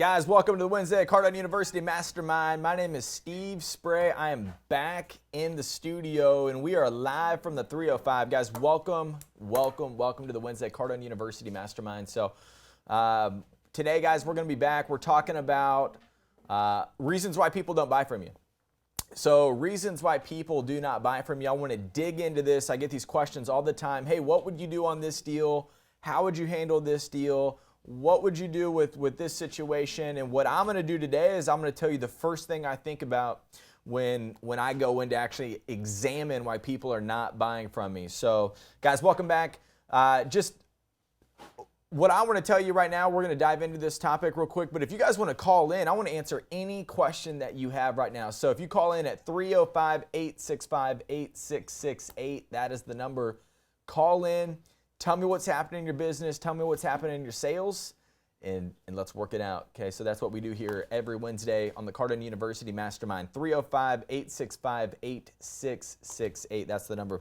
Guys, welcome to the Wednesday at Cardone University Mastermind. My name is Steve Spray. I am back in the studio and we are live from the 305. Guys, welcome to the Wednesday at Cardone University Mastermind. So today, guys, we're going to be back. We're talking about reasons why people don't buy from you. So reasons why people do not buy from you. I want to dig into this. I get these questions all the time. Hey, what would you do on this deal? How would you handle this deal? What would you do with this situation? And what I'm going to do today is I'm going to tell you the first thing I think about when I go in to actually examine why people are not buying from me. So guys, welcome back. Just what I want to tell you right now, we're going to dive into this topic real quick. But if you guys want to call in, I want to answer any question that you have right now. So if you call in at 305-865-8668, that is the number. Call in. Tell me what's happening in your business. Tell me what's happening in your sales, and let's work it out. Okay, so that's what we do here every Wednesday on the Cardone University Mastermind. 305-865-8668. That's the number.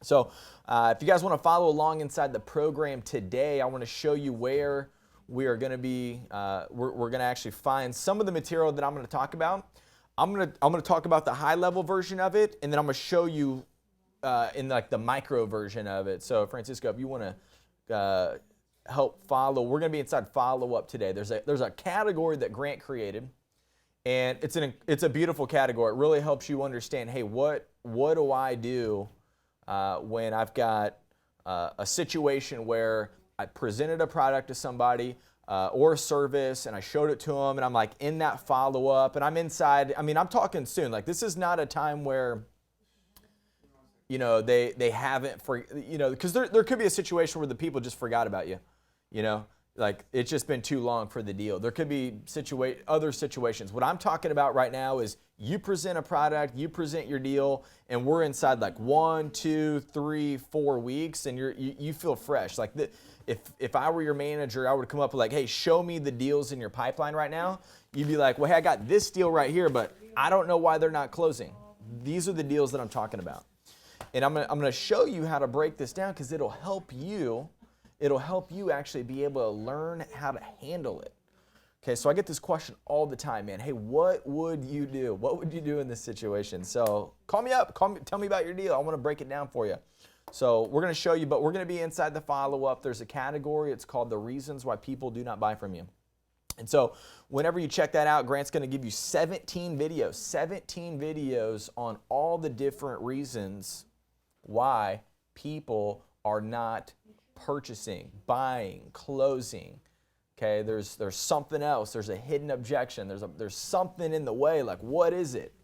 So if you guys want to follow along inside the program today, I want to show you where we are going to be. We're going to actually find some of the material that I'm going to talk about. I'm going to talk about the high level version of it, and then I'm going to show you in like the micro version of it. So Francisco, if you want to help follow, we're going to be inside follow-up today. There's a category that Grant created, and it's a beautiful category. It really helps you understand, hey, what do I do when I've got a situation where I presented a product to somebody or a service, and I showed it to them, and I'm like in that follow-up, and I'm inside. I mean, I'm talking soon. Like, this is not a time where they haven't, because there could be a situation where the people just forgot about you, like it's just been too long for the deal. There could be other situations. What I'm talking about right now is you present a product, you present your deal, and we're inside like 1, 2, 3, 4 weeks, and you feel fresh. Like if I were your manager, I would come up with like, hey, show me the deals in your pipeline right now. You'd be like, well, hey, I got this deal right here, but I don't know why they're not closing. These are the deals that I'm talking about. And I'm going to show you how to break this down because it'll help you actually be able to learn how to handle it. Okay, so I get this question all the time, man. Hey, what would you do? What would you do in this situation? So call me up. Tell me about your deal. I want to break it down for you. So we're going to show you, but we're going to be inside the follow-up. There's a category. It's called the reasons why people do not buy from you. And so whenever you check that out, Grant's going to give you 17 videos on all the different reasons why people are not purchasing, buying, closing. Okay, there's something else. There's a hidden objection. There's something in the way. Like, what is it?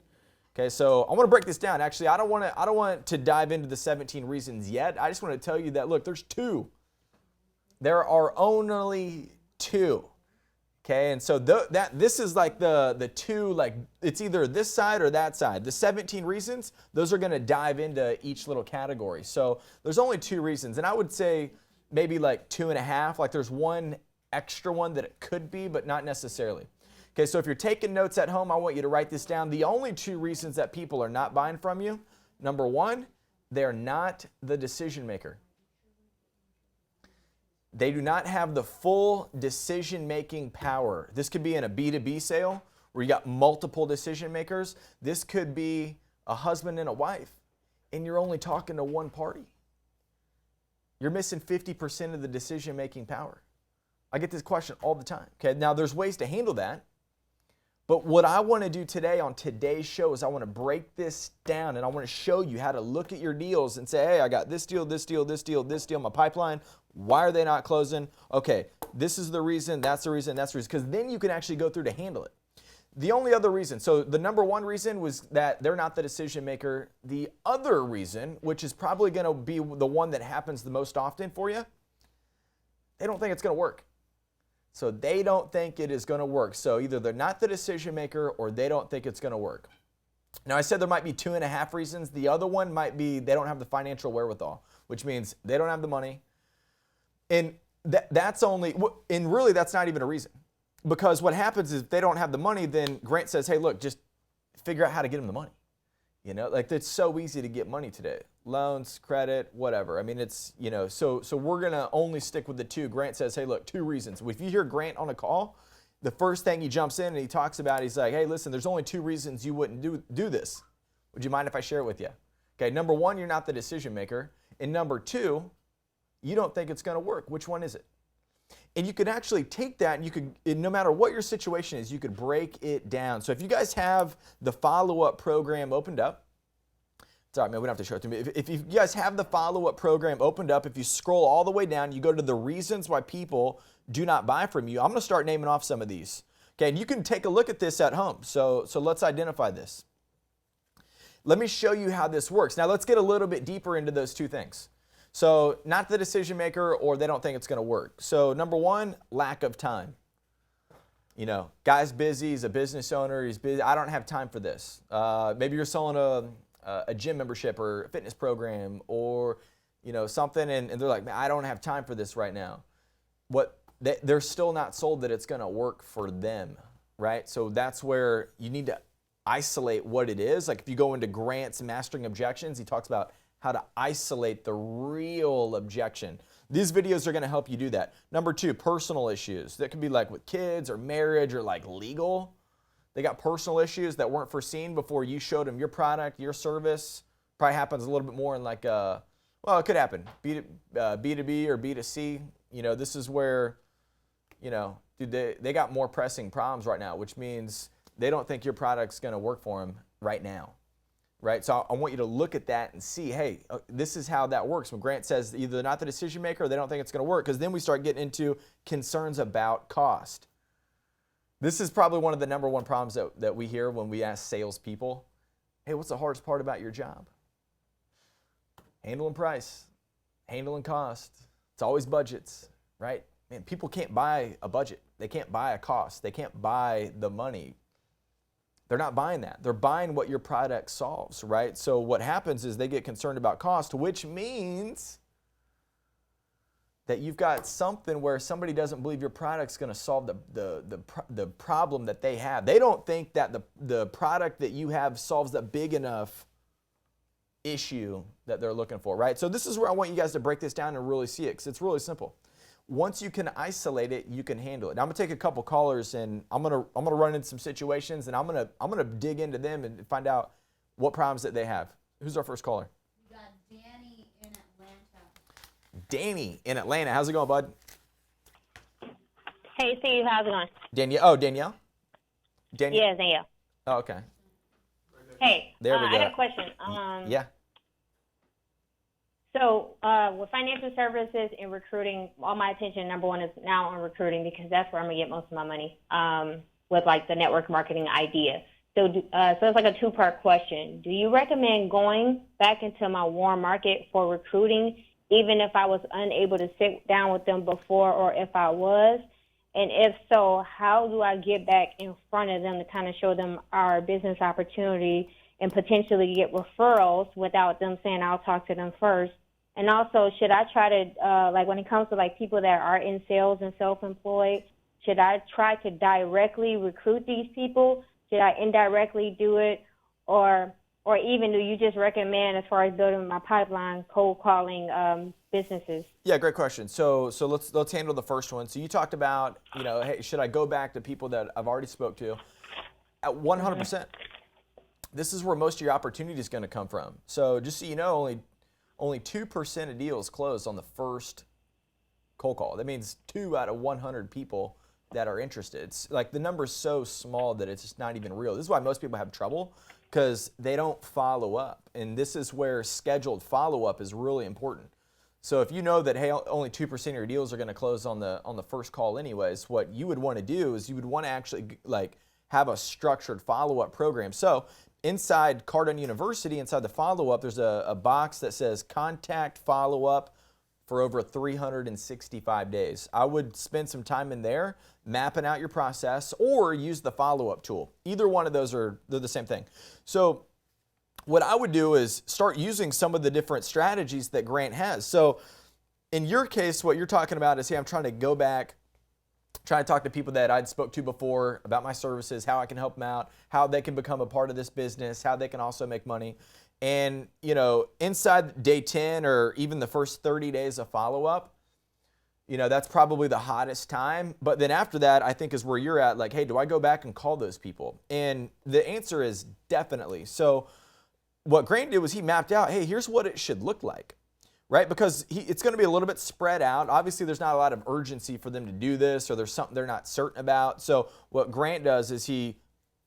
Okay, so I want to break this down. Actually, I don't want to dive into the 17 reasons yet. I just want to tell you that, look, there's 2. There are only 2. Okay, and so this is like the 2, like it's either this side or that side. The 17 reasons, those are going to dive into each little category. So there's only 2 reasons, and I would say maybe like 2.5. Like there's one extra one that it could be, but not necessarily. Okay, so if you're taking notes at home, I want you to write this down. The only 2 reasons that people are not buying from you, number 1, they're not the decision maker. They do not have the full decision-making power. This could be in a B2B sale where you got multiple decision makers. This could be a husband and a wife, and you're only talking to one party. You're missing 50% of the decision-making power. I get this question all the time. Okay, now there's ways to handle that, but what I want to do today on today's show is I want to break this down, and I want to show you how to look at your deals and say, hey, I got this deal, this deal, this deal, this deal in my pipeline. Why are they not closing? Okay, this is the reason, that's the reason, that's the reason, because then you can actually go through to handle it. The only other reason, so the number 1 reason was that they're not the decision maker. The other reason, which is probably going to be the one that happens the most often for you, they don't think it's going to work. So they don't think it is going to work. So either they're not the decision maker or they don't think it's going to work. Now, I said there might be 2.5 reasons. The other one might be they don't have the financial wherewithal, which means they don't have the money. And that's really that's not even a reason. Because what happens is if they don't have the money, then Grant says, hey, look, just figure out how to get them the money. Like it's so easy to get money today. Loans, credit, whatever. I mean, it's, so we're going to only stick with the 2. Grant says, hey, look, 2 reasons. If you hear Grant on a call, the first thing he jumps in and he talks about, he's like, hey, listen, there's only 2 reasons you wouldn't do this. Would you mind if I share it with you? Okay, number 1, you're not the decision maker. And number 2, you don't think it's going to work. Which one is it? And you can actually take that and you could, no matter what your situation is, you could break it down. So if you guys have the follow-up program opened up, sorry, man, we don't have to show it to me. If you guys have the follow-up program opened up, if you scroll all the way down, you go to the reasons why people do not buy from you. I'm going to start naming off some of these. Okay, and you can take a look at this at home. So let's identify this. Let me show you how this works. Now let's get a little bit deeper into those 2 things. So not the decision maker, or they don't think it's going to work. So number 1, lack of time. You know, guy's busy, he's a business owner, he's busy. I don't have time for this. Maybe you're selling a gym membership or a fitness program or, you know, something, and they're like, man, I don't have time for this right now. They're still not sold that it's going to work for them, right? So that's where you need to isolate what it is. Like if you go into Grant's Mastering Objections, he talks about how to isolate the real objection. These videos are going to help you do that. Number 2, personal issues. That could be like with kids or marriage or like legal. They got personal issues that weren't foreseen before you showed them your product, your service. Probably happens a little bit more in like, well, it could happen, B2B or B2C. You know, this is where, you know, dude, they got more pressing problems right now, which means they don't think your product's going to work for them right now. Right? So I want you to look at that and see, hey, this is how that works. When Grant says either they're not the decision maker or they don't think it's going to work, because then we start getting into concerns about cost. This is probably one of the number 1 problems that we hear when we ask salespeople, hey, what's the hardest part about your job? Handling price, handling cost. It's always budgets, right? Man, people can't buy a budget. They can't buy a cost. They can't buy the money. They're not buying that. They're buying what your product solves, right? So what happens is they get concerned about cost, which means that you've got something where somebody doesn't believe your product's going to solve the problem that they have. They don't think that the product that you have solves the big enough issue that they're looking for, right? So this is where I want you guys to break this down and really see it, because it's really simple. Once you can isolate it, you can handle it. Now I'm gonna take a couple callers and I'm gonna run into some situations and I'm gonna dig into them and find out what problems that they have. Who's our first caller? We got Danny in Atlanta. Danny in Atlanta. How's it going, bud? Hey, Steve. How's it going? Danielle. Oh, Danielle. Danielle. Yeah, Danielle. Oh, okay. Hey, There we go. I got a question. Yeah. So with financial services and recruiting, all my attention, number 1, is now on recruiting, because that's where I'm going to get most of my money with like the network marketing idea. So it's like a 2-part question. Do you recommend going back into my warm market for recruiting, even if I was unable to sit down with them before, or if I was? And if so, how do I get back in front of them to kind of show them our business opportunity and potentially get referrals without them saying I'll talk to them first? And also, should I try to, like when it comes to like people that are in sales and self-employed, should I try to directly recruit these people? Should I indirectly do it? Or even do you just recommend, as far as building my pipeline, cold calling businesses? Yeah, great question. So let's handle the first one. So you talked about, you know, hey, should I go back to people that I've already spoke to? At 100%. This is where most of your opportunity is going to come from. So just so you know, only 2% of deals close on the first cold call. That means 2 out of 100 people that are interested. It's like the number's so small that it's just not even real. This is why most people have trouble, because they don't follow up. And this is where scheduled follow-up is really important. So if you know that, hey, only 2% of your deals are going to close on the first call anyways, what you would want to do is you would want to actually like have a structured follow-up program. So inside Cardone University, inside the follow-up, there's a box that says contact follow-up for over 365 days. I would spend some time in there mapping out your process, or use the follow-up tool. Either one of those they're the same thing. So what I would do is start using some of the different strategies that Grant has. So in your case, what you're talking about is, hey, I'm trying to go back, trying to talk to people that I'd spoke to before about my services, how I can help them out, how they can become a part of this business, how they can also make money. And, you know, inside day 10 or even the first 30 days of follow-up, That's probably the hottest time. But then after that, I think is where you're at, like, hey, do I go back and call those people? And the answer is definitely. So what Grant did was he mapped out, hey, here's what it should look like, right? Because it's going to be a little bit spread out. Obviously, there's not a lot of urgency for them to do this, or there's something they're not certain about. So what Grant does is he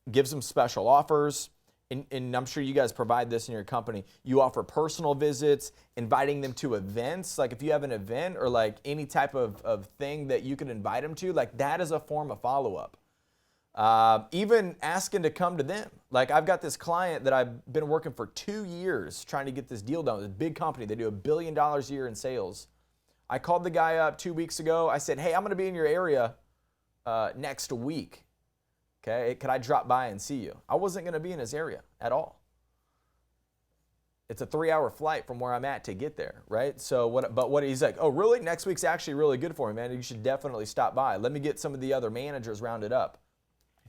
gives them special offers. And I'm sure you guys provide this in your company. You offer personal visits, inviting them to events. Like if you have an event or like any type of thing that you can invite them to, like that is a form of follow-up. Even asking to come to them. Like I've got this client that I've been working for 2 years trying to get this deal done. It's a big company. They do $1 billion a year in sales. I called the guy up 2 weeks ago. I said, hey, I'm going to be in your area next week. Okay, could I drop by and see you? I wasn't going to be in his area at all. It's a 3-hour flight from where I'm at to get there, right? So what he's like, oh, really? Next week's actually really good for me, man. You should definitely stop by. Let me get some of the other managers rounded up.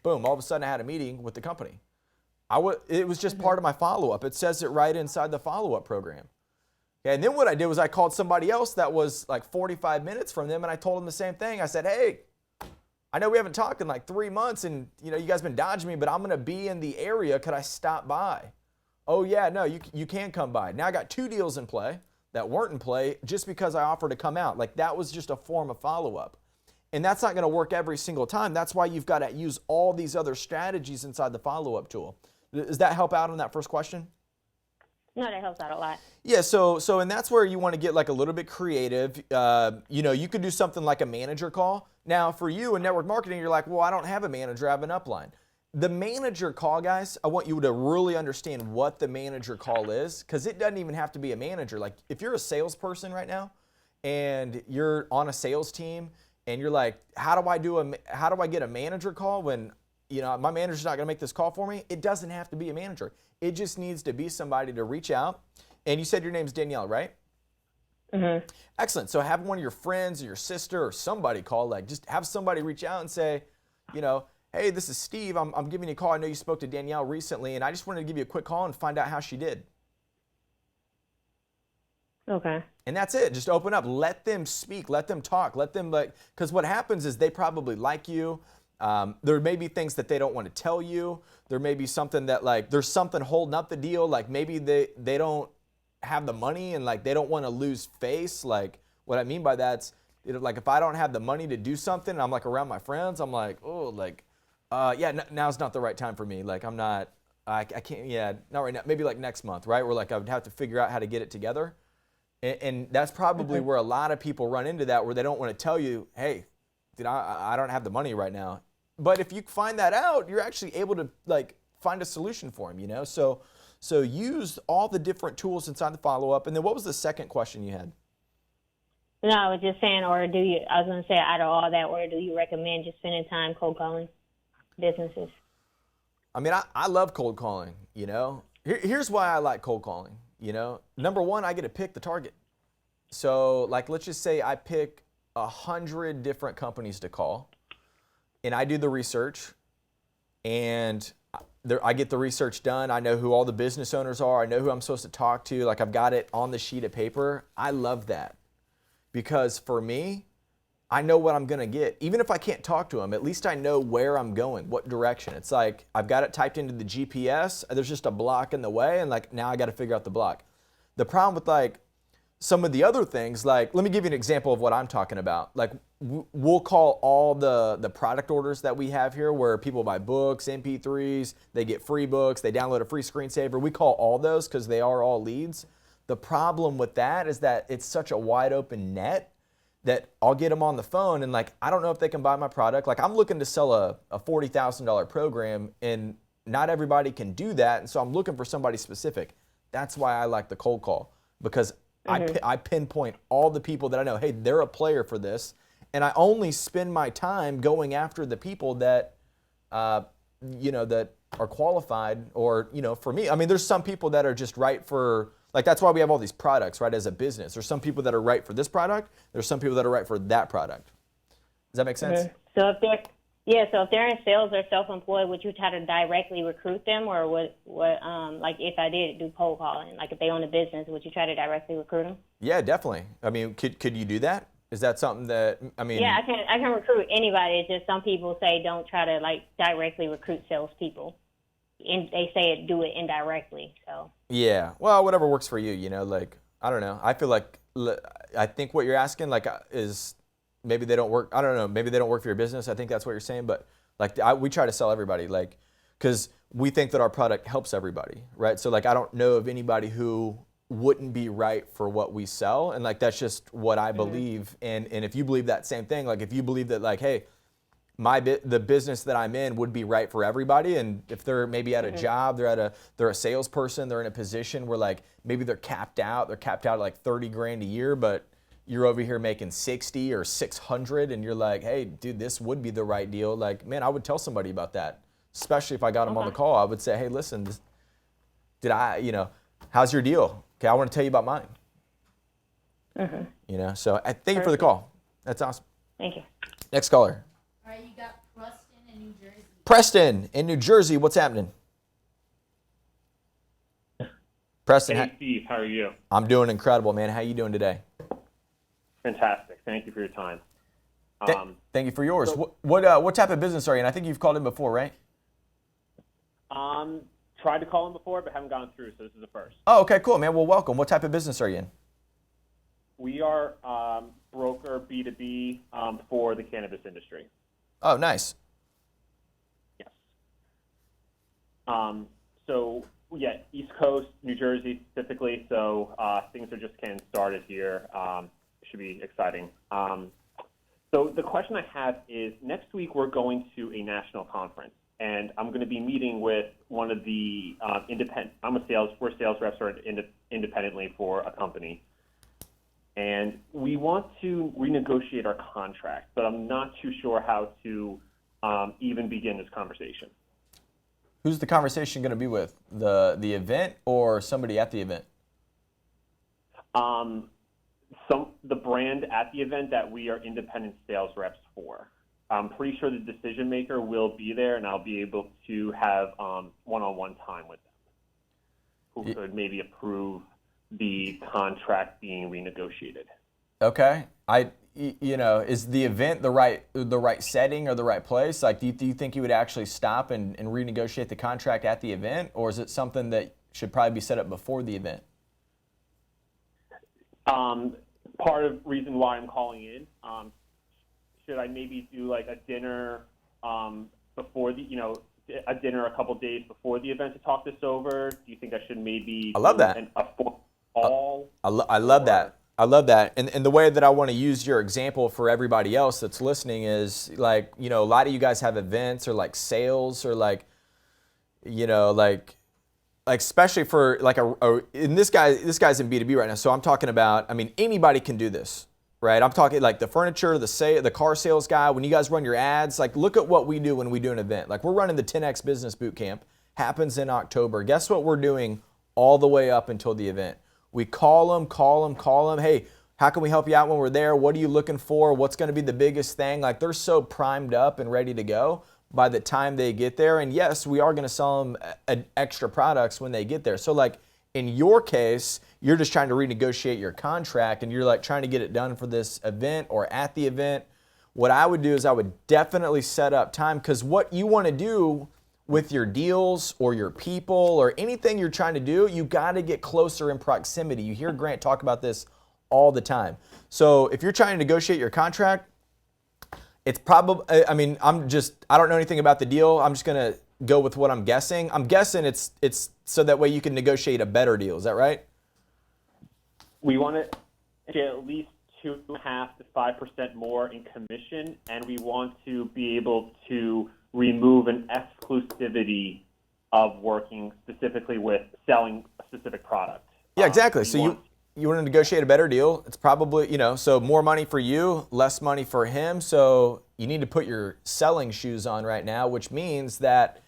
Boom, all of a sudden I had a meeting with the company. It was just part of my follow-up. It says it right inside the follow-up program. Okay, and then what I did was I called somebody else that was like 45 minutes from them, and I told them the same thing. I said, hey, I know we haven't talked in like 3 months and you guys been dodging me, but I'm going to be in the area. Could I stop by? Oh yeah, no, you can come by. Now I got 2 deals in play that weren't in play just because I offered to come out. Like that was just a form of follow-up. And that's not going to work every single time. That's why you've got to use all these other strategies inside the follow-up tool. Does that help out on that first question? No, that helps out a lot. Yeah, so and that's where you want to get like a little bit creative. You could do something like a manager call. Now, for you in network marketing, you're like, well, I don't have a manager, I have an upline. The manager call, guys, I want you to really understand what the manager call is, because it doesn't even have to be a manager. Like if you're a salesperson right now and you're on a sales team and you're like, how do I get a manager call when my manager's not going to make this call for me? It doesn't have to be a manager. It just needs to be somebody to reach out. And you said your name's Danielle, right? Mm-hmm. Excellent. So have one of your friends or your sister or somebody call, like just have somebody reach out and say, hey, this is Steve. I'm giving you a call. I know you spoke to Danielle recently, and I just wanted to give you a quick call and find out how she did. Okay. And that's it. Just open up. Let them speak. Let them talk. Let them because what happens is they probably like you. There may be things that they don't want to tell you. There may be something that like there's something holding up the deal. Like maybe they don't have the money and like they don't want to lose face. Like what I mean by that's like if I don't have the money to do something and I'm like around my friends, I'm like, oh, like now's not the right time for me. Like I can't, not right now. Maybe like next month, right? Where like I would have to figure out how to get it together. And that's probably where a lot of people run into that, where they don't want to tell you, hey, I don't have the money right now. But if you find that out, you're actually able to like find a solution for them, So use all the different tools inside the follow-up. And then what was the second question you had? No, I was just saying, I was going to say, out of all that, or do you recommend just spending time cold calling businesses? I mean, I love cold calling, Here's why I like cold calling, Number one, I get to pick the target. So like, let's just say I pick 100 different companies to call, and I do the research, and I get the research done. I know who all the business owners are. I know who I'm supposed to talk to. Like I've got it on the sheet of paper. I love that because for me, I know what I'm going to get. Even if I can't talk to them, at least I know where I'm going, what direction. It's like I've got it typed into the GPS. There's just a block in the way, and like now I got to figure out the block. The problem with like some of the other things, like let me give you an example of what I'm talking about. Like we'll call all the product orders that we have here where people buy books, MP3s, they get free books, they download a free screensaver. We call all those because they are all leads. The problem with that is that it's such a wide open net that I'll get them on the phone and like, I don't know if they can buy my product. Like I'm looking to sell a $40,000 program and not everybody can do that. And so I'm looking for somebody specific. That's why I like the cold call, because I pinpoint all the people that I know, hey, they're a player for this. And I only spend my time going after the people that, that are qualified or, for me. I mean, there's some people that are just right for, like, that's why we have all these products, right, as a business. There's some people that are right for this product. There's some people that are right for that product. Does that make sense? Mm-hmm. So if they're in sales or self-employed, would you try to directly recruit them, or what like if I did do cold calling, like if they own a business, would you try to directly recruit them? Yeah, definitely. I mean, could you do that? Is that something that, I mean? Yeah, I can recruit anybody. It's just some people say don't try to like directly recruit salespeople, and they say do it indirectly. So Yeah, well, whatever works for you, you know, like, I don't know. I feel like, I think what you're asking, like, is maybe they don't work. I don't know. Maybe they don't work for your business. I think that's what you're saying. But like, we try to sell everybody, like, because we think that our product helps everybody, right? So like, I don't know of anybody who wouldn't be right for what we sell. And like, that's just what I believe. And if you believe that same thing, like if you believe that like, hey, the business that I'm in would be right for everybody. And if they're maybe at a job, they're a salesperson, they're in a position where like, maybe they're capped out at like 30 grand a year, but you're over here making 60 or 600 and you're like, hey dude, this would be the right deal. Like, man, I would tell somebody about that, especially if I got them on the call. I would say, hey, listen, how's your deal? Okay, I want to tell you about mine. You know, so I thank you for the call. That's awesome. thank you. Next caller. All right, you got Preston in New Jersey. Preston in New Jersey, what's happening? Preston, Hey, Steve, how are you? I'm doing incredible, man. How you doing today? Fantastic. Thank you for your time. Thank you for yours. What type of business are you in? I think you've called in before, right? Tried to call in before, but haven't gone through, so this is the first. Oh, okay, cool, man. Well, welcome. What type of business are you in? We are broker B2B for the cannabis industry. Oh, nice. Yes. So, yeah, East Coast, New Jersey specifically, so things are just getting started here. Should be exciting. So the question I have is, next week we're going to a national conference, and I'm going to be meeting with one of the we're sales reps or independently for a company. And we want to renegotiate our contract, but I'm not too sure how to even begin this conversation. Who's the conversation going to be with? The event or somebody at the event? The brand at the event that we are independent sales reps for. I'm pretty sure the decision maker will be there, and I'll be able to have one-on-one time with them, who could maybe approve the contract being renegotiated. Okay. Is the event the right setting or the right place? Like, do you think you would actually stop and renegotiate the contract at the event, or is it something that should probably be set up before the event? Part of the reason why I'm calling in, should I maybe do like a dinner before a dinner a couple days before the event to talk this over? Do you think I should maybe I love that. I love that. I love that. And the way that I want to use your example for everybody else that's listening is like, a lot of you guys have events or like sales or like especially for like and this guy's in B2B right now. So I'm talking about, anybody can do this, right? I'm talking like the furniture, the car sales guy. When you guys run your ads, like look at what we do when we do an event. Like we're running the 10X Business Bootcamp, happens in October. Guess what we're doing all the way up until the event? We call them. Hey, how can we help you out when we're there? What are you looking for? What's going to be the biggest thing? Like they're so primed up and ready to go by the time they get there. And yes, we are going to sell them extra products when they get there. So like in your case, you're just trying to renegotiate your contract and you're like trying to get it done for this event or at the event. What I would do is I would definitely set up time, because what you want to do with your deals or your people or anything you're trying to do, you got to get closer in proximity. You hear Grant talk about this all the time. So if you're trying to negotiate your contract, it's probably, I don't know anything about the deal. I'm just going to go with what I'm guessing. I'm guessing it's so that way you can negotiate a better deal. Is that right? We want to get at least 2.5 to 5% more in commission, and we want to be able to remove an exclusivity of working specifically with selling a specific product. Yeah, exactly. So you want to negotiate a better deal. It's probably, so more money for you, less money for him. So you need to put your selling shoes on right now, which means that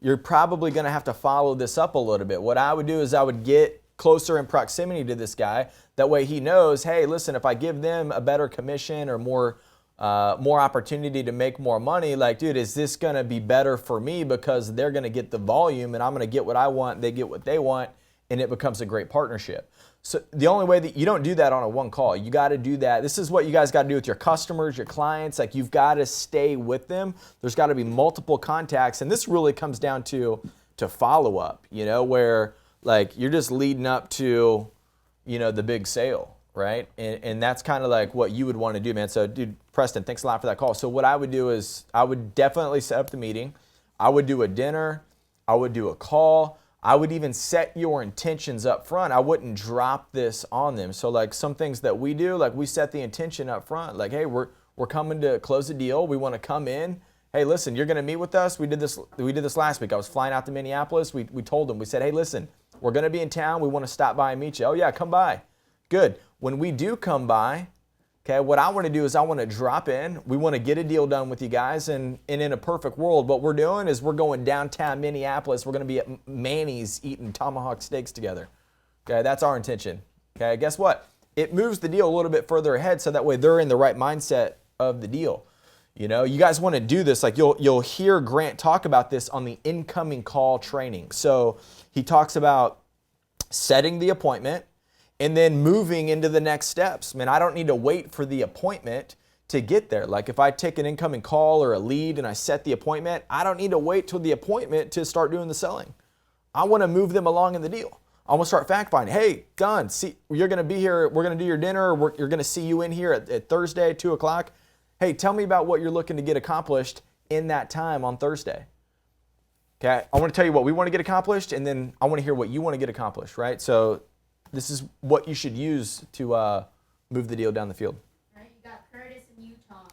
you're probably going to have to follow this up a little bit. What I would do is I would get closer in proximity to this guy. That way he knows, hey, listen, if I give them a better commission or more opportunity to make more money, like, dude, is this going to be better for me because they're going to get the volume and I'm going to get what I want, they get what they want, and it becomes a great partnership. So the only way that you don't do that on a one call, you got to do that. This is what you guys got to do with your customers, your clients. Like you've got to stay with them. There's got to be multiple contacts. And this really comes down to follow up, where like you're just leading up to, the big sale, right? And that's kind of like what you would want to do, man. So dude, Preston, thanks a lot for that call. So what I would do is I would definitely set up the meeting. I would do a dinner. I would do a call. I would even set your intentions up front. I wouldn't drop this on them. So like some things that we do, like we set the intention up front. Like, hey, we're coming to close a deal. We want to come in. Hey, listen, you're going to meet with us. We did this last week. I was flying out to Minneapolis. We told them, we said, hey, listen, we're going to be in town. We want to stop by and meet you. Oh yeah, come by. Good. When we do come by, okay, what I want to do is I want to drop in. We want to get a deal done with you guys. And in a perfect world, what we're doing is we're going downtown Minneapolis. We're going to be at Manny's eating tomahawk steaks together. Okay, that's our intention. Okay, guess what? It moves the deal a little bit further ahead so that way they're in the right mindset of the deal. You guys want to do this. Like you'll hear Grant talk about this on the incoming call training. So he talks about setting the appointment and then moving into the next steps. Man, I don't need to wait for the appointment to get there. Like if I take an incoming call or a lead and I set the appointment, I don't need to wait till the appointment to start doing the selling. I want to move them along in the deal. I want to start fact finding. Hey, done. See, you're going to be here. We're going to do your dinner. You're going to see you in here at Thursday, 2:00. Hey, tell me about what you're looking to get accomplished in that time on Thursday. Okay, I want to tell you what we want to get accomplished, and then I want to hear what you want to get accomplished, right? So this is what you should use to move the deal down the field. All right, you got Curtis in Utah.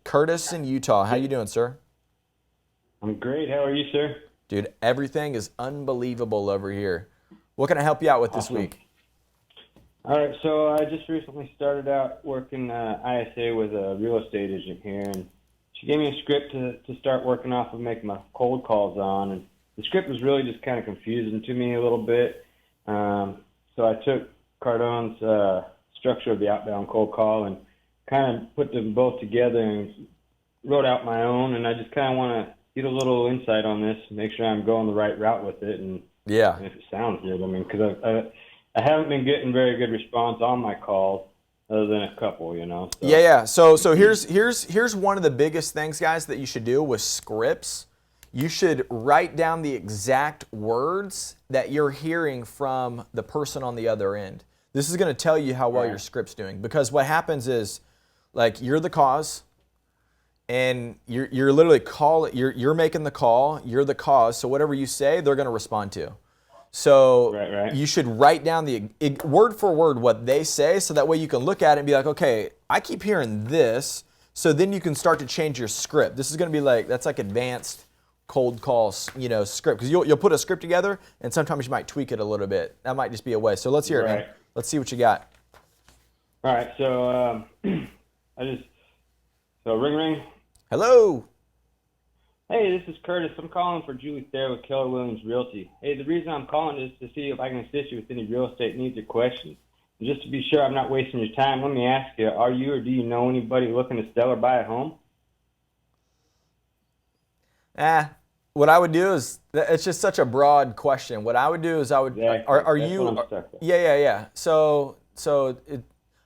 Curtis in Utah. How you doing, sir? I'm great. How are you, sir? Dude, everything is unbelievable over here. What can I help you out with this week? All right, so I just recently started out working ISA with a real estate agent here, and she gave me a script to start working off of making my cold calls on, and the script was really just kind of confusing to me a little bit. So I took Cardone's structure of the outbound cold call and kind of put them both together and wrote out my own, and I just kind of want to get a little insight on this, make sure I'm going the right route with it, and yeah, if it sounds good. I mean, because I haven't been getting very good response on my calls, other than a couple, So. Yeah. So here's one of the biggest things, guys, that you should do with scripts. You should write down the exact words that you're hearing from the person on the other end. This is going to tell you how well your script's doing, because what happens is, like, you're the cause, and you're literally you're making the call. You're the cause. So whatever you say, they're going to respond to. So you should write down the word for word what they say, so that way you can look at it and be like, okay, I keep hearing this. So then you can start to change your script. This is going to be that's like advanced cold calls, script, because you'll put a script together, and sometimes you might tweak it a little bit. That might just be a way. So let's hear it, man. Let's see what you got. All right. So ring. Hello. Hey, this is Curtis. I'm calling for Julie Thayer with Keller Williams Realty. Hey, the reason I'm calling is to see if I can assist you with any real estate needs or questions. And just to be sure I'm not wasting your time, let me ask you, are you or do you know anybody looking to sell or buy a home? What I would do is, it's just such a broad question. What I would do is I would, are you, yeah. So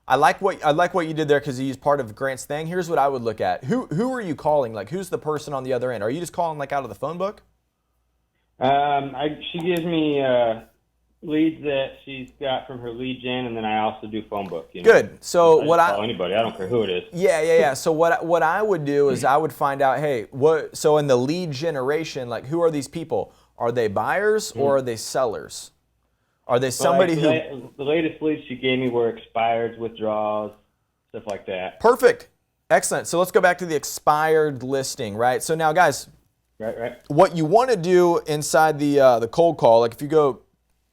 I like what you did there, because you used part of Grant's thing. Here's what I would look at. Who are you calling? Like, who's the person on the other end? Are you just calling like out of the phone book? She gives me leads that she's got from her lead gen, and then I also do phone book. Good. So call anybody. I don't care who it is. Yeah. So what I would do is I would find out, hey, so in the lead generation, like, who are these people? Are they buyers or are they sellers? Are they somebody the latest leads she gave me were expireds, withdrawals, stuff like that. Perfect. Excellent. So let's go back to the expired listing, right? So now, guys, right. What you want to do inside the cold call, like if you go,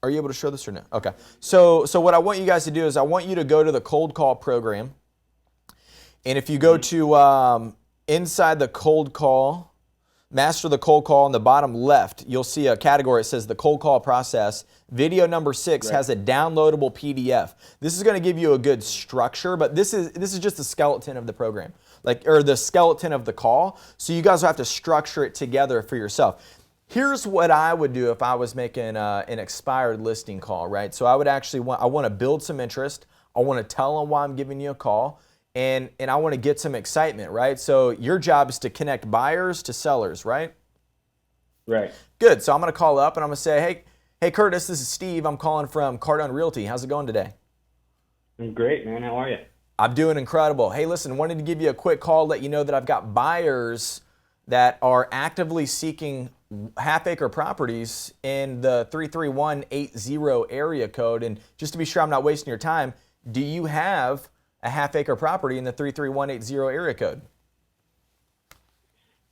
are you able to show this or no? Okay. So what I want you guys to do is I want you to go to the cold call program, and if you go to inside the cold call, master the cold call, on the bottom left, you'll see a category that says the cold call process. Video number 6 has a downloadable PDF. This is going to give you a good structure, but this is just the skeleton of the program, or the skeleton of the call. So you guys will have to structure it together for yourself. Here's what I would do if I was making an expired listing call, right? So I would actually I want to build some interest. I want to tell them why I'm giving you a call, and I want to get some excitement, right? So your job is to connect buyers to sellers, right? Right. Good. So I'm going to call up and I'm going to say, hey, Curtis, this is Steve. I'm calling from Cardone Realty. How's it going today? I'm great, man. How are you? I'm doing incredible. Hey, listen, wanted to give you a quick call, let you know that I've got buyers that are actively seeking half-acre properties in the 33180 area code. And just to be sure I'm not wasting your time, do you have a half-acre property in the 33180 area code?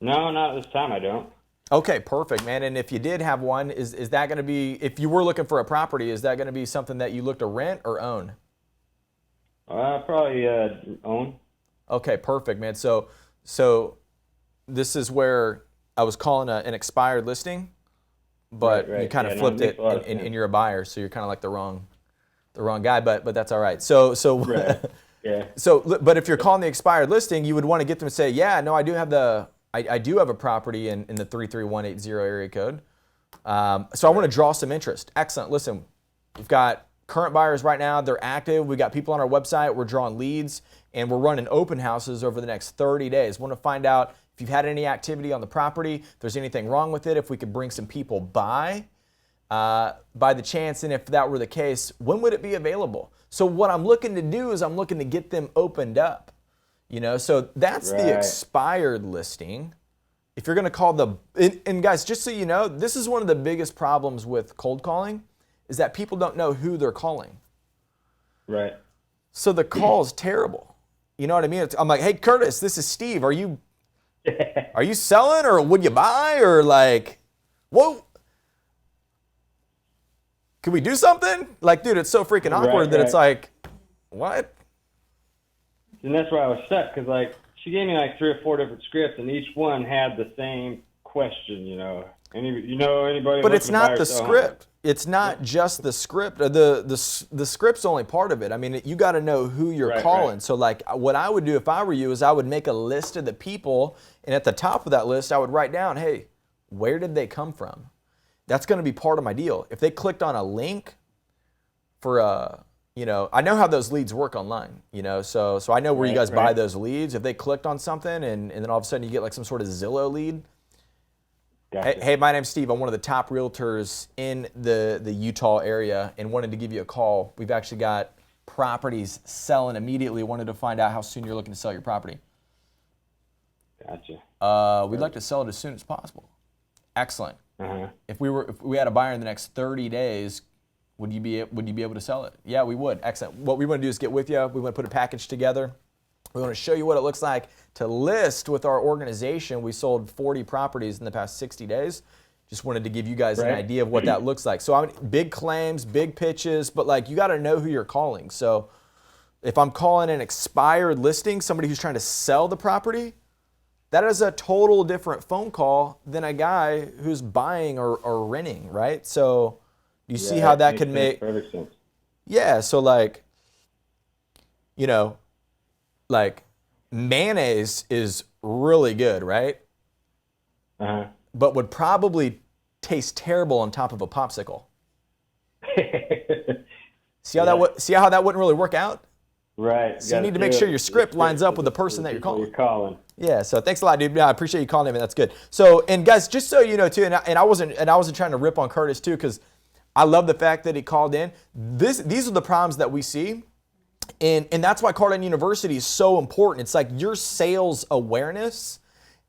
No, not at this time. I don't. Okay, perfect, man. And if you did have one, is that going to be, if you were looking for a property, is that going to be something that you look to rent or own? Probably own. Okay, perfect, man. So this is where I was calling an expired listing, but Right. you kind of Yeah, flipped no, it it, makes a lot of and sense. you're a buyer, so you're kind of like the wrong guy, but that's all right. So Right. Yeah. but if you're calling the expired listing, you would want to get them to say, yeah, no, I do have I do have a property in the 33180 area code. So I want to draw some interest. Excellent. Listen, we've got current buyers right now. They're active. We got people on our website. We're drawing leads, and we're running open houses over the next 30 days. Want to find out if you've had any activity on the property, if there's anything wrong with it, if we could bring some people by the chance, and if that were the case, when would it be available? So what I'm looking to do is I'm looking to get them opened up. So that's the Right. expired listing. If you're going to call and guys, just so you know, this is one of the biggest problems with cold calling is that people don't know who they're calling. Right. So the call is terrible. You know what I mean? I'm like, hey, Curtis, this is Steve. Are you selling, or would you buy, or like, whoa? Can we do something? Like, dude, it's so freaking awkward that it's like, what? And that's why I was stuck, because like she gave me like 3 or 4 different scripts, and each one had the same question. Anybody? But it's looking to buy not or the sell? script. It's not just the script. The script's only part of it. I mean, you got to know who you're Right, calling. right. So like what I would do if I were you is I would make a list of the people, and at the top of that list I would write down, hey, where did they come from? That's going to be part of my deal. If they clicked on a link for I know how those leads work online, so I know where you guys buy Right. those leads. If they clicked on something and then all of a sudden you get like some sort of Zillow lead. Gotcha. Hey, my name's Steve. I'm one of the top realtors in the Utah area and wanted to give you a call. We've actually got properties selling immediately. Wanted to find out how soon you're looking to sell your property. Gotcha. We'd like to sell it as soon as possible. Excellent. Uh-huh. If we had a buyer in the next 30 days, would you be able to sell it? Yeah, we would. Excellent. What we want to do is get with you. We want to put a package together. We want to show you what it looks like to list with our organization. We sold 40 properties in the past 60 days. Just wanted to give you guys an Right. idea of what that looks like. So big claims, big pitches, but like you got to know who you're calling. So if I'm calling an expired listing, somebody who's trying to sell the property, that is a total different phone call than a guy who's buying or renting, right? So you see how that could make perfect sense. yeah, so like like mayonnaise is really good, right? Uh-huh. But would probably taste terrible on top of a popsicle. See how that wouldn't really work out? Right. So you need to make sure your script lines up with the person that you're calling. Yeah, so thanks a lot, dude. Yeah, I appreciate you calling him, and that's good. So, and guys, just so you know too, and I wasn't trying to rip on Curtis too, because I love the fact that he called in. These are the problems that we see. And that's why Cardone University is so important. It's like your sales awareness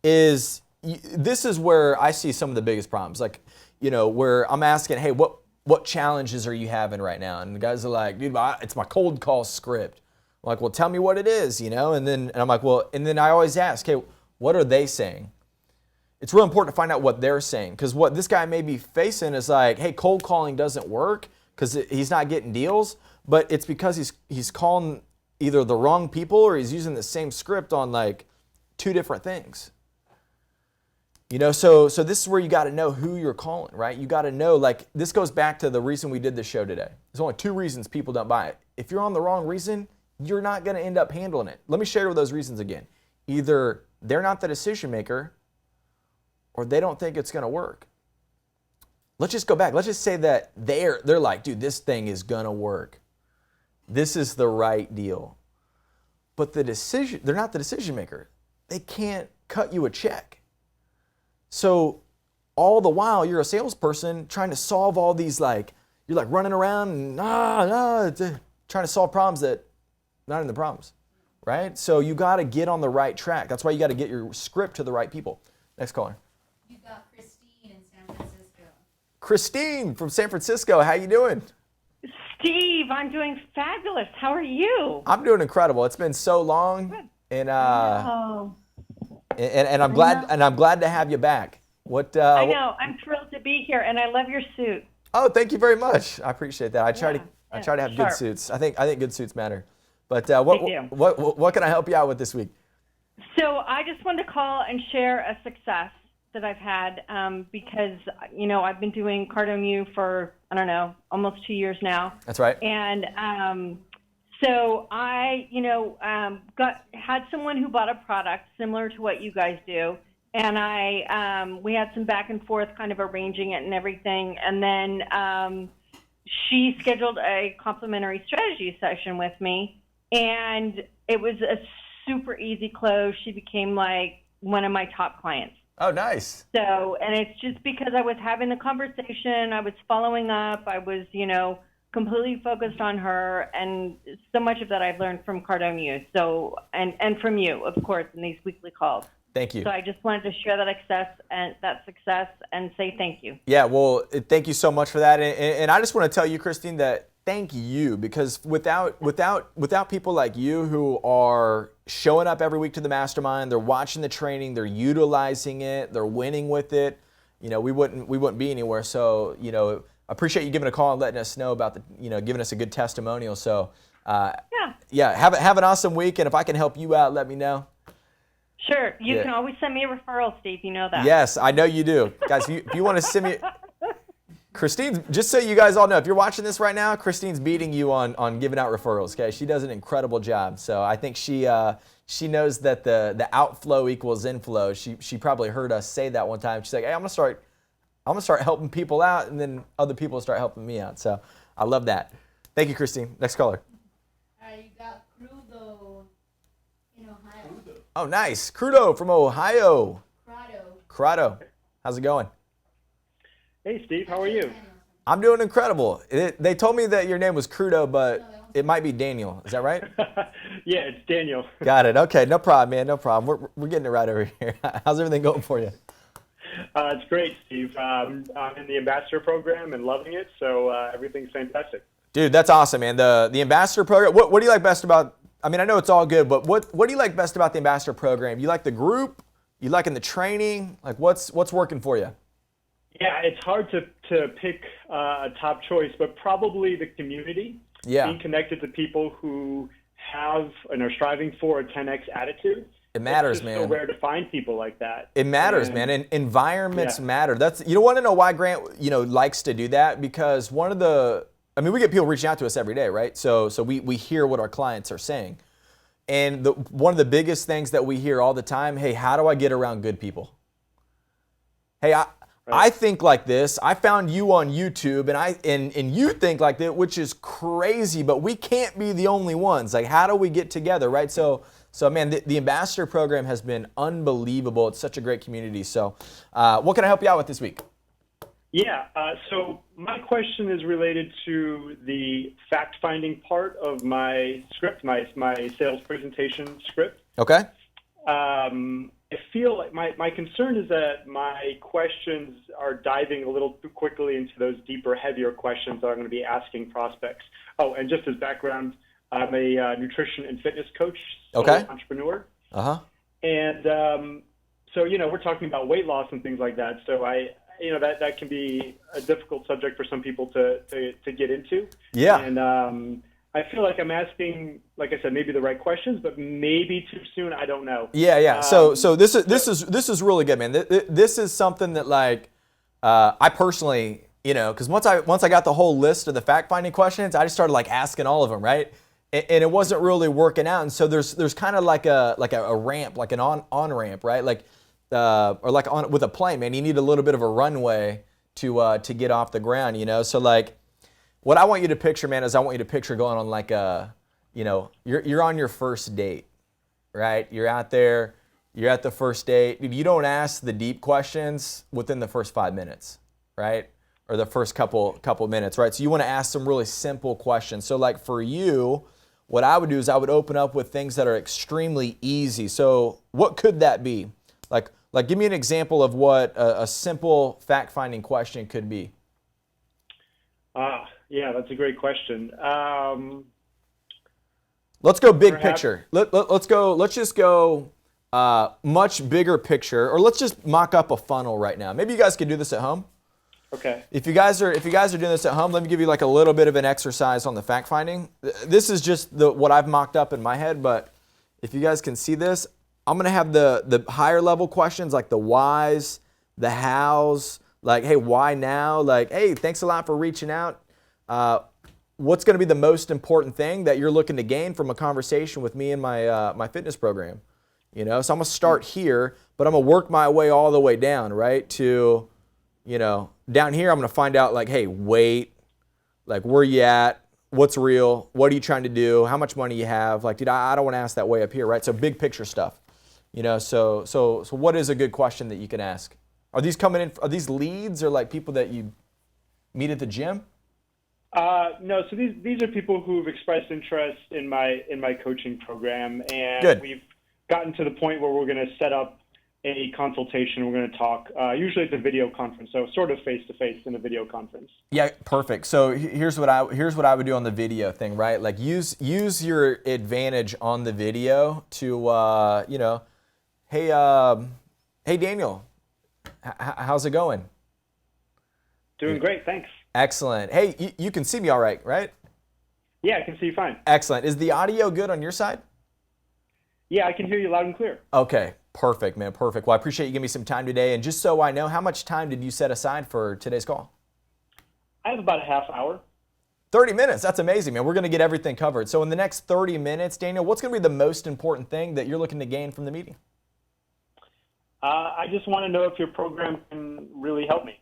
this is where I see some of the biggest problems. Like, where I'm asking, hey, what challenges are you having right now? And the guys are like, dude, it's my cold call script. I'm like, well, tell me what it is, and I'm like, well, and then I always ask, hey, what are they saying? It's real important to find out what they're saying, because what this guy may be facing is like, hey, cold calling doesn't work because he's not getting deals, but it's because he's calling either the wrong people or he's using the same script on like 2 different things. So this is where you got to know who you're calling, right? You got to know, like, this goes back to the reason we did this show today. There's only 2 reasons people don't buy it. If you're on the wrong reason, you're not going to end up handling it. Let me share those reasons again. Either they're not the decision maker or they don't think it's going to work. let's just go back. Let's just say that they're like, dude, this thing is gonna work. This is the right deal. But they're not the decision maker. They can't cut you a check. So all the while you're a salesperson trying to solve all these, like, you're like running around and trying to solve problems that not in the problems, right? So you got to get on the right track. That's why you got to get your script to the right people. Next caller. You got Christine in San Francisco. Christine from San Francisco. How you doing? Steve, I'm doing fabulous. How are you? I'm doing incredible. It's been so long, and Oh, I'm glad to have you back. I know. I'm thrilled to be here, and I love your suit. Oh, thank you very much. I appreciate that. I try to have sharp. good suits. I think good suits matter. But They do. what can I help you out with this week? So I just wanted to call and share a success that I've had because, I've been doing Cardone for, I don't know, almost 2 years now. That's right. And so I, had someone who bought a product similar to what you guys do. And we had some back and forth kind of arranging it and everything. And then she scheduled a complimentary strategy session with me. And it was a super easy close. She became like one of my top clients. Oh, nice. So, and it's just because I was having the conversation, I was following up, I was, completely focused on her, and so much of that I've learned from Cardone. So, and from you, of course, in these weekly calls. Thank you. So I just wanted to share that success and say thank you. Yeah, well, thank you so much for that. And I just want to tell you, Christine, that thank you, because without people like you who are showing up every week to the mastermind, they're watching the training, they're utilizing it, they're winning with it, we wouldn't be anywhere. So, I appreciate you giving a call and letting us know about giving us a good testimonial. So, have an awesome week. And if I can help you out, let me know. Sure. You can always send me a referral, Steve. You know that. Yes, I know you do. Guys, if you want to send me... Christine, just so you guys all know, if you're watching this right now, Christine's beating you on giving out referrals, okay? She does an incredible job. So I think she knows that the outflow equals inflow. She probably heard us say that one time. She's like, hey, I'm gonna start helping people out, and then other people start helping me out. So I love that. Thank you, Christine. Next caller. You got Crudo in Ohio. Oh, nice. Crudo from Ohio. Crado. How's it going? Hey, Steve, how are you? I'm doing incredible. They told me that your name was Crudo, but it might be Daniel. Is that right? Yeah, it's Daniel. Got it. Okay, no problem, man. No problem. We're getting it right over here. How's everything going for you? It's great, Steve. I'm in the ambassador program and loving it, so everything's fantastic. Dude, that's awesome, man. The ambassador program. What do you like best about? I mean, I know it's all good, but what do you like best about the ambassador program? You like the group? You liking the training? Like, what's working for you? Yeah, it's hard to pick a top choice, but probably the community. Yeah. Being connected to people who have and are striving for a 10x attitude. It matters, it's just man. so rare to find people like that. It matters, man. And environments matter. You want to know why Grant, likes to do that? Because we get people reaching out to us every day, right? So we hear what our clients are saying. And one of the biggest things that we hear all the time, hey, how do I get around good people? Hey, I think like this. I found you on YouTube, and you think like that, which is crazy, but we can't be the only ones. Like, how do we get together, right? So man, the ambassador program has been unbelievable. It's such a great community. So what can I help you out with this week? Yeah, so my question is related to the fact-finding part of my script, my sales presentation script. Okay. I feel like my concern is that my questions are diving a little too quickly into those deeper, heavier questions that I'm going to be asking prospects. Oh, and just as background, I'm a nutrition and fitness coach, entrepreneur. Uh-huh. And so, we're talking about weight loss and things like that. So that can be a difficult subject for some people to get into. Yeah. And I feel like I'm asking, like I said, maybe the right questions, but maybe too soon. I don't know. Yeah. So this is really good, man. This is something that I personally, because once I got the whole list of the fact finding questions, I just started asking all of them, right? And it wasn't really working out. And so there's kind of like a ramp, like an on ramp, right? With a plane, man, you need a little bit of a runway to get off the ground, you know? So like, what I want you to picture, man, is I want you to picture going on like a, you know, you're on your first date, right? You're out there, you're at the first date. You don't ask the deep questions within the first 5 minutes, right? Or the first couple minutes, right? So you want to ask some really simple questions. So like for you, what I would do is I would open up with things that are extremely easy. So what could that be? Like give me an example of what a simple fact-finding question could be. Yeah, that's a great question. Let's go big picture. Let's just go much bigger picture, or let's just mock up a funnel right now. Maybe you guys could do this at home. Okay. If you guys are doing this at home, let me give you like a little bit of an exercise on the fact finding. This is just what I've mocked up in my head, but if you guys can see this, I'm gonna have the higher level questions like the whys, the hows, like, hey, why now? Like, hey, thanks a lot for reaching out. What's gonna be the most important thing that you're looking to gain from a conversation with me and my fitness program? You know, so I'm gonna start here, but I'm gonna work my way all the way down, right? To, you know, down here, I'm going to find out like, hey, weight, like where you at, what's real, what are you trying to do, how much money you have. Like, dude, I don't want to ask that way up here, right? So big picture stuff, you know, so what is a good question that you can ask? Are these coming in, are these leads or like people that you meet at the gym? No, so these are people who've expressed interest in my coaching program, and Good. We've gotten to the point where we're going to set up a consultation. We're going to talk. Usually it's a video conference, so sort of face to face in a video conference. Yeah, perfect. So here's what I would do on the video thing, right? Like use your advantage on the video to you know, hey Daniel, how's it going? Doing great, thanks. Excellent. Hey, you can see me all right, right? Yeah, I can see you fine. Excellent. Is the audio good on your side? Yeah, I can hear you loud and clear. Okay, perfect, man, perfect. Well, I appreciate you giving me some time today. And just so I know, how much time did you set aside for today's call? I have about a half hour. 30 minutes. That's amazing, man. We're going to get everything covered. So in the next 30 minutes, Daniel, what's going to be the most important thing that you're looking to gain from the meeting? I just want to know if your program can really help me.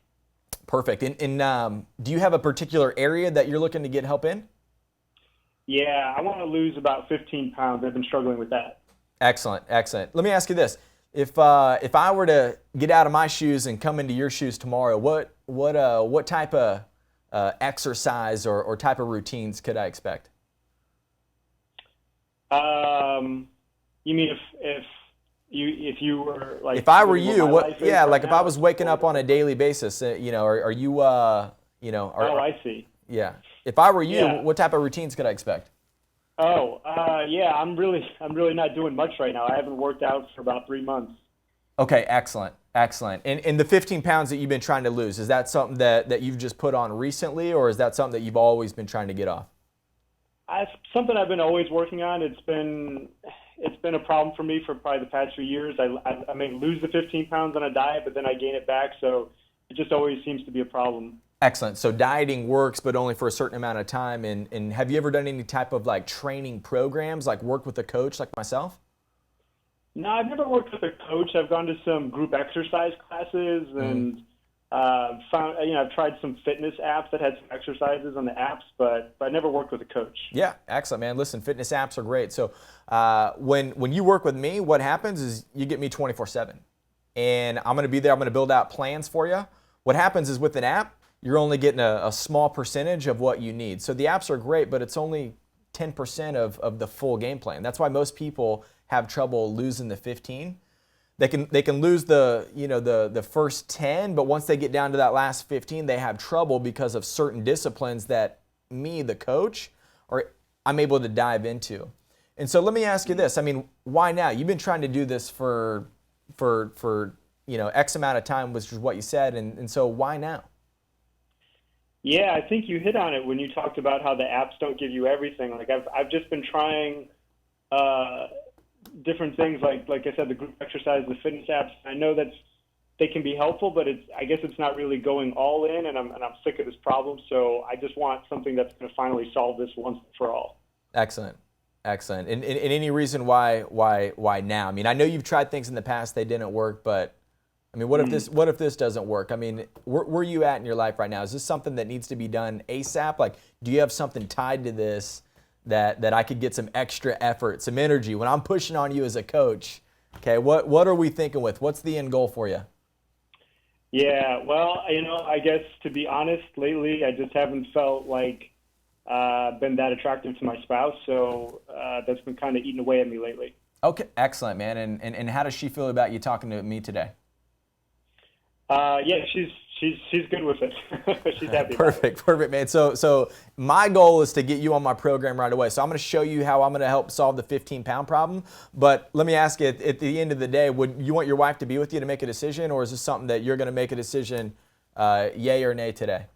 Perfect. And do you have a particular area that you're looking to get help in? Yeah, I want to lose about 15 pounds. I've been struggling with that. Excellent, excellent. Let me ask you this. If I were to get out of my shoes and come into your shoes tomorrow, what type of exercise or type of routines could I expect? You mean if you were like, if I were you, if I was waking up on a daily basis, you know, are you, you know, I see. Yeah. If I were you, Yeah. what type of routines could I expect? Yeah, I'm really not doing much right now. I haven't worked out for about 3 months. Okay, excellent, excellent. And the 15 pounds that you've been trying to lose, is that something that you've just put on recently, or is that something that you've always been trying to get off? Something I've been always working on. It's been a problem for me for probably the past few years. I may lose the 15 pounds on a diet, but then I gain it back. So it just always seems to be a problem. Excellent. So dieting works, but only for a certain amount of time. And have you ever done any type of like training programs, like work with a coach like myself? No, I've never worked with a coach. I've gone to some group exercise classes and I've tried some fitness apps that had some exercises on the apps, but I never worked with a coach. Yeah, excellent, man. Listen, fitness apps are great. So when you work with me, what happens is you get me 24/7. And I'm going to be there. I'm going to build out plans for you. What happens is with an app, you're only getting a small percentage of what you need. So the apps are great, but it's only 10% of the full game plan. That's why most people have trouble losing the 15. They can lose the first 10, but once they get down to that last 15, they have trouble because of certain disciplines that me, the coach, I'm able to dive into. And so let me ask you this. I mean, why now? You've been trying to do this for X amount of time, which is what you said, and so why now? Yeah, I think you hit on it when you talked about how the apps don't give you everything. Like I've just been trying different things, like I said, the group exercise, the fitness apps. I know that they can be helpful, but I guess it's not really going all in, and I'm sick of this problem. So I just want something that's going to finally solve this once and for all. Excellent. Excellent. And any reason why now? I mean, I know you've tried things in the past, they didn't work, but I mean, what if this doesn't work? I mean, where are you at in your life right now? Is this something that needs to be done ASAP? Like, do you have something tied to this that I could get some extra effort, some energy when I'm pushing on you as a coach? Okay, what are we thinking with? What's the end goal for you? Yeah, well, I guess to be honest, lately I just haven't felt like been that attractive to my spouse, so that's been kind of eating away at me lately. Okay, excellent, man. And how does she feel about you talking to me today? Yeah, she's good with it. She's happy. Perfect, man. So my goal is to get you on my program right away. So I'm going to show you how I'm going to help solve the 15-pound problem. But let me ask you, at the end of the day, would you want your wife to be with you to make a decision, or is this something that you're going to make a decision, yay or nay today?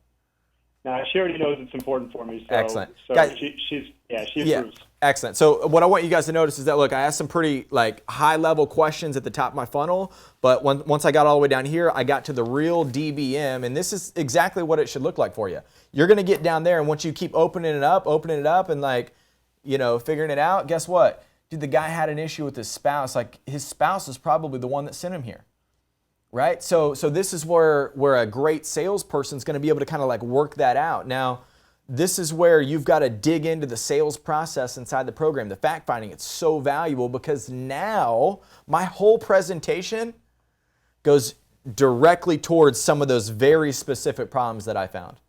No, she already knows it's important for me. So, Excellent. So Guys, she approves. Excellent. So what I want you guys to notice is that, look, I asked some pretty high-level questions at the top of my funnel, but once I got all the way down here, I got to the real DBM, and this is exactly what it should look like for you. You're going to get down there, and once you keep opening it up, and figuring it out, guess what? Dude, the guy had an issue with his spouse. Like, his spouse is probably the one that sent him here. Right? So this is where a great salesperson is going to be able to kind of work that out. Now, this is where you've got to dig into the sales process inside the program. The fact finding, it's so valuable because now my whole presentation goes directly towards some of those very specific problems that I found.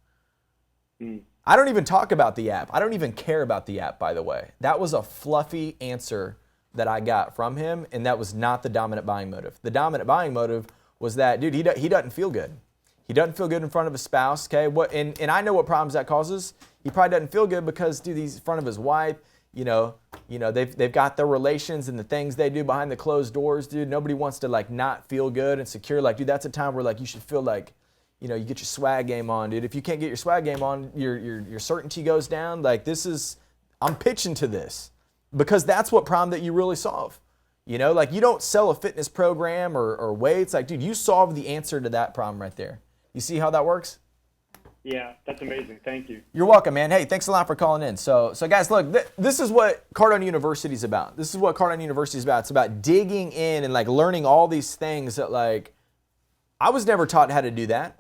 I don't even talk about the app. I don't even care about the app, by the way. That was a fluffy answer that I got from him, and that was not the dominant buying motive. The dominant buying motive was that, dude, he doesn't feel good. He doesn't feel good in front of his spouse, okay? And I know what problems that causes. He probably doesn't feel good because, dude, he's in front of his wife. They've got their relations and the things they do behind the closed doors, dude. Nobody wants to not feel good and secure. Dude, that's a time where you should feel you get your swag game on, dude. If you can't get your swag game on, your certainty goes down. I'm pitching to this because that's what problem that you really solve. You don't sell a fitness program or weights. Dude, you solve the answer to that problem right there. You see how that works? Yeah, that's amazing. Thank you. You're welcome, man. Hey, thanks a lot for calling in. So guys, look, this is what Cardone University is about. This is what Cardone University is about. It's about digging in and learning all these things that I was never taught how to do that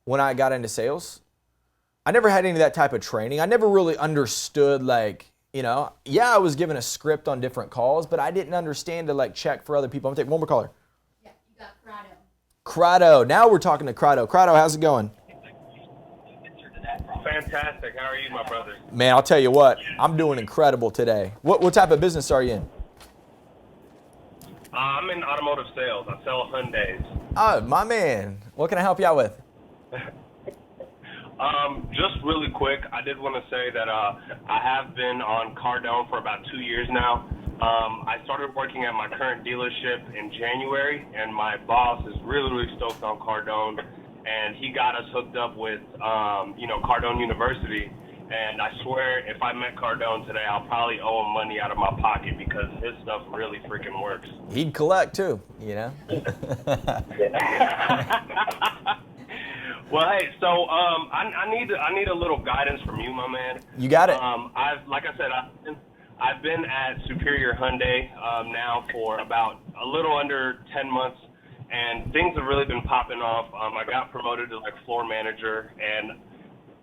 when I got into sales. I never had any of that type of training. I never really understood I was given a script on different calls, but I didn't understand to check for other people. I'm going to take one more caller. Yeah, you got Cardone. Crado. Now we're talking to Crado. Crado, how's it going? Fantastic. How are you, my brother? Man, I'll tell you what, I'm doing incredible today. What type of business are you in? I'm in automotive sales. I sell Hyundais. Oh, my man. What can I help you out with? Just really quick, I did want to say that I have been on Cardone for about 2 years now. I started working at my current dealership in January, and my boss is really, really stoked on Cardone, and he got us hooked up with, Cardone University. And I swear, if I met Cardone today, I'll probably owe him money out of my pocket because his stuff really freaking works. He'd collect too, Well, hey, so I need a little guidance from you, my man. You got it. I've been at Superior Hyundai now for about a little under 10 months, and things have really been popping off. I got promoted to floor manager, and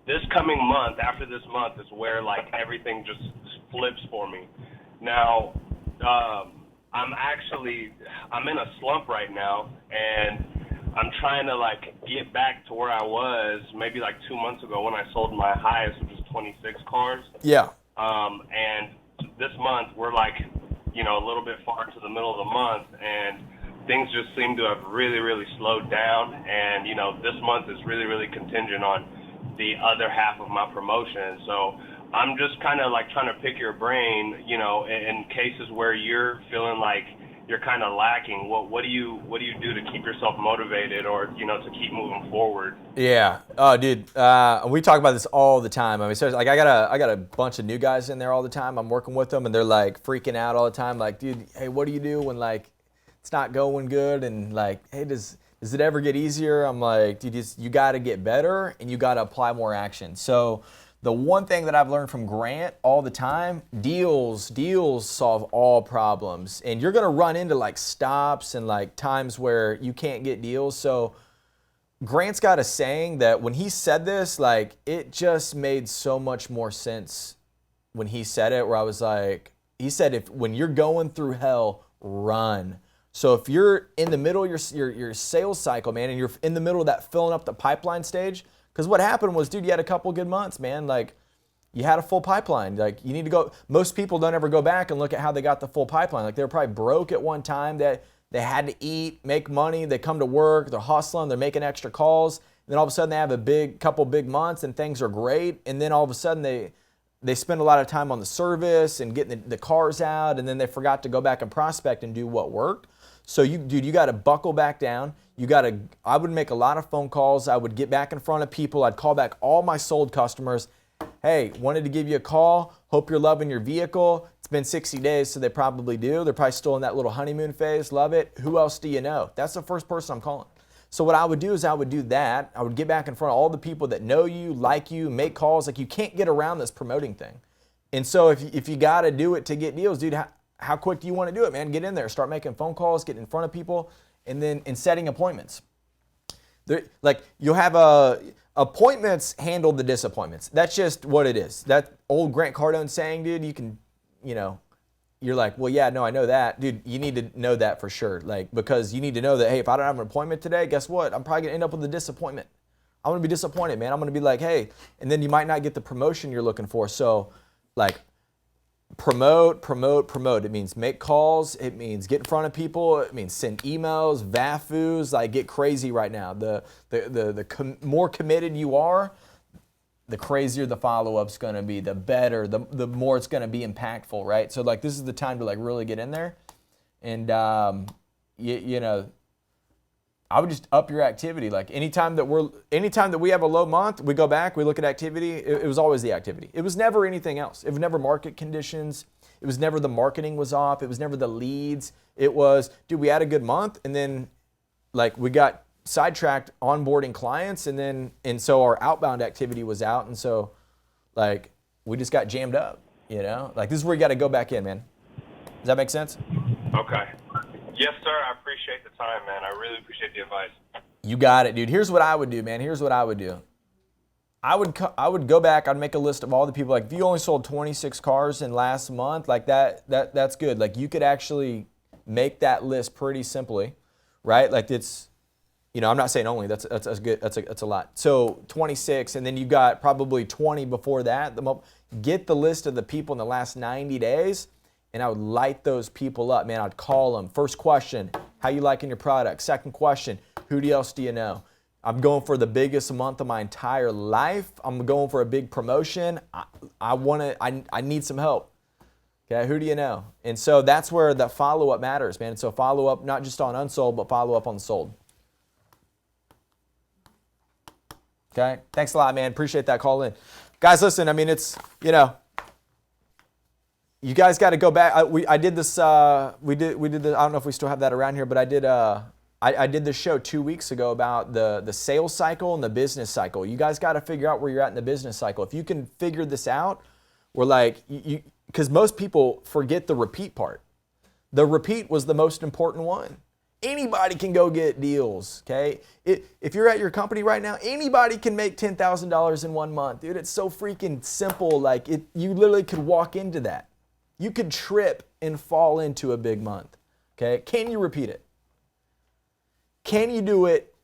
this coming month, after this month, is where everything just flips for me. Now, I'm in a slump right now, and I'm trying to get back to where I was maybe 2 months ago when I sold my highest, which was 26 cars. Yeah. And this month we're a little bit far to the middle of the month, and things just seem to have really, really slowed down. And this month is really, really contingent on the other half of my promotion. So I'm just kind of trying to pick your brain, in cases where you're feeling you're kind of lacking. What do you do to keep yourself motivated or to keep moving forward? Yeah. Oh, dude. We talk about this all the time. I mean, seriously, I got a bunch of new guys in there all the time. I'm working with them, and they're freaking out all the time. Dude, hey, what do you do when it's not going good? And hey, does it ever get easier? I'm dude, you got to get better, and you got to apply more action. So the one thing that I've learned from Grant all the time, deals solve all problems. And you're going to run into like stops and like times where you can't get deals. So Grant's got a saying that when he said this, like it just made so much more sense when he said it, where I was like, he said, when you're going through hell, run. So if you're in the middle of your sales cycle, man, and you're in the middle of that filling up the pipeline stage, because what happened was, dude, you had a couple good months, man. Like you had a full pipeline. Like you need to go. Most people don't ever go back and look at how they got the full pipeline. Like they were probably broke at one time. That they had to eat, make money. They come to work. They're hustling. They're making extra calls. And then all of a sudden they have a couple big months and things are great. And then all of a sudden they spend a lot of time on the service and getting the cars out. And then they forgot to go back and prospect and do what worked. So you got to buckle back down. I would make a lot of phone calls. I would get back in front of people. I'd call back all my sold customers. Hey, wanted to give you a call. Hope you're loving your vehicle. It's been 60 days, so they probably do. They're probably still in that little honeymoon phase. Love it. Who else do you know? That's the first person I'm calling. So what I would do is I would do that. I would get back in front of all the people that know you, like you, make calls. Like you can't get around this promoting thing. And so if you got to do it to get deals, dude, how quick do you want to do it, man? Get in there. Start making phone calls, get in front of people, and then setting appointments. Like you'll have appointments handle the disappointments. That's just what it is. That old Grant Cardone saying, dude, you're like, well, yeah, no, I know that. Dude, you need to know that for sure. Like, because you need to know that, hey, if I don't have an appointment today, guess what? I'm probably going to end up with a disappointment. I'm going to be disappointed, man. I'm going to be like, hey, and then you might not get the promotion you're looking for. So, like, promote. It means make calls. It means get in front of people. It means send emails, VAFUs, like get crazy right now. The more committed you are, the crazier the follow-up's going to be, the better, the more it's going to be impactful, right? So like this is the time to like really get in there. And I would just up your activity. Like anytime that we have a low month, we go back, we look at activity. It was always the activity. It was never anything else. It was never market conditions. It was never the marketing was off. It was never the leads. It was, dude, we had a good month, and then like we got sidetracked onboarding clients, and so our outbound activity was out, and so like we just got jammed up. Like this is where you got to go back in, man. Does that make sense? Okay. Yes, sir. I appreciate the time, man. I really appreciate the advice. You got it, dude. Here's what I would do, man. Here's what I would do. I would go back. I'd make a list of all the people. Like, if you only sold 26 cars in last month, like that's good. Like, you could actually make that list pretty simply, right? Like, it's, I'm not saying only. That's good. That's a lot. So 26, and then you got probably 20 before that. Get the list of the people in the last 90 days. And I would light those people up, man. I'd call them. First question, how you liking your product? Second question, who else do you know? I'm going for the biggest month of my entire life. I'm going for a big promotion. I need some help. Okay, who do you know? And so that's where the follow-up matters, man. So follow up not just on unsold, but follow up on sold. Okay, thanks a lot, man. Appreciate that call in. Guys, listen, I mean, it's, you guys got to go back. I did this. We did this. I don't know if we still have that around here, but I did. I did this show 2 weeks ago about the sales cycle and the business cycle. You guys got to figure out where you're at in the business cycle. If you can figure this out, we're like, because most people forget the repeat part. The repeat was the most important one. Anybody can go get deals. Okay, if you're at your company right now, anybody can make $10,000 in 1 month, dude. It's so freaking simple. Like you literally could walk into that. You could trip and fall into a big month, okay? Can you repeat it? Can you do it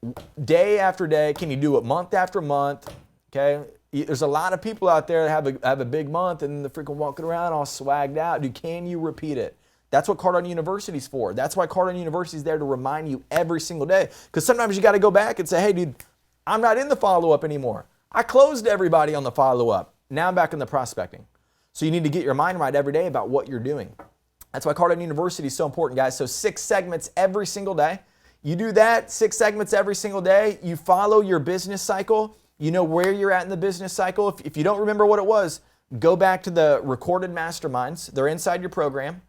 day after day? Can you do it month after month, okay? There's a lot of people out there that have a big month and they're freaking walking around all swagged out. Dude, can you repeat it? That's what Cardone University's for. That's why Cardone University's there to remind you every single day. Because sometimes you got to go back and say, hey, dude, I'm not in the follow-up anymore. I closed everybody on the follow-up. Now I'm back in the prospecting. So you need to get your mind right every day about what you're doing. That's why Cardone University is so important, guys. So 6 segments every single day. You do that, 6 segments every single day. You follow your business cycle. You know where you're at in the business cycle. If you don't remember what it was, go back to the recorded masterminds. They're inside your program.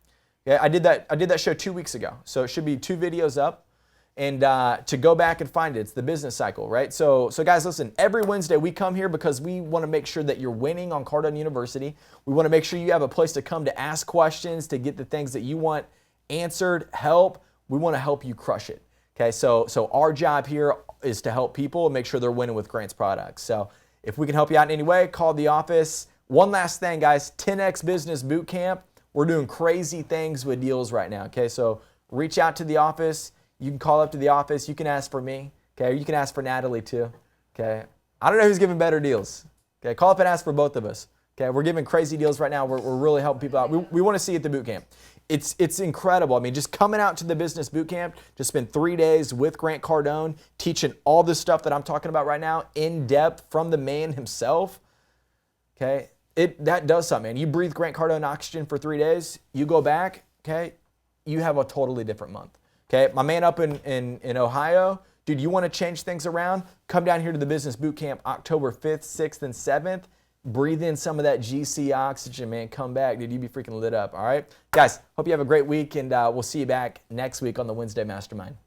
Yeah, I did that show 2 weeks ago. So it should be 2 videos up. and to go back and find it. It's the business cycle, right? So guys, listen, every Wednesday we come here because we want to make sure that you're winning on Cardone University. We want to make sure you have a place to come to ask questions, to get the things that you want answered, help. We want to help you crush it. Okay, so our job here is to help people and make sure they're winning with Grant's products. So if we can help you out in any way, call the office. One last thing, guys, 10X Business Bootcamp. We're doing crazy things with deals right now. Okay, so reach out to the office. You can call up to the office. You can ask for me. Okay, or you can ask for Natalie too. Okay, I don't know who's giving better deals. Okay, call up and ask for both of us. Okay, we're giving crazy deals right now. We're really helping people out. We want to see you at the boot camp. It's incredible. I mean, just coming out to the business boot camp, just spend 3 days with Grant Cardone, teaching all this stuff that I'm talking about right now in depth from the man himself. Okay, that does something, man. You breathe Grant Cardone oxygen for 3 days, you go back, okay, you have a totally different month. Okay, my man up in Ohio, dude, you want to change things around? Come down here to the business boot camp October 5th, 6th, and 7th. Breathe in some of that GC oxygen, man. Come back, dude. You'd be freaking lit up, all right? Guys, hope you have a great week, and we'll see you back next week on the Wednesday Mastermind.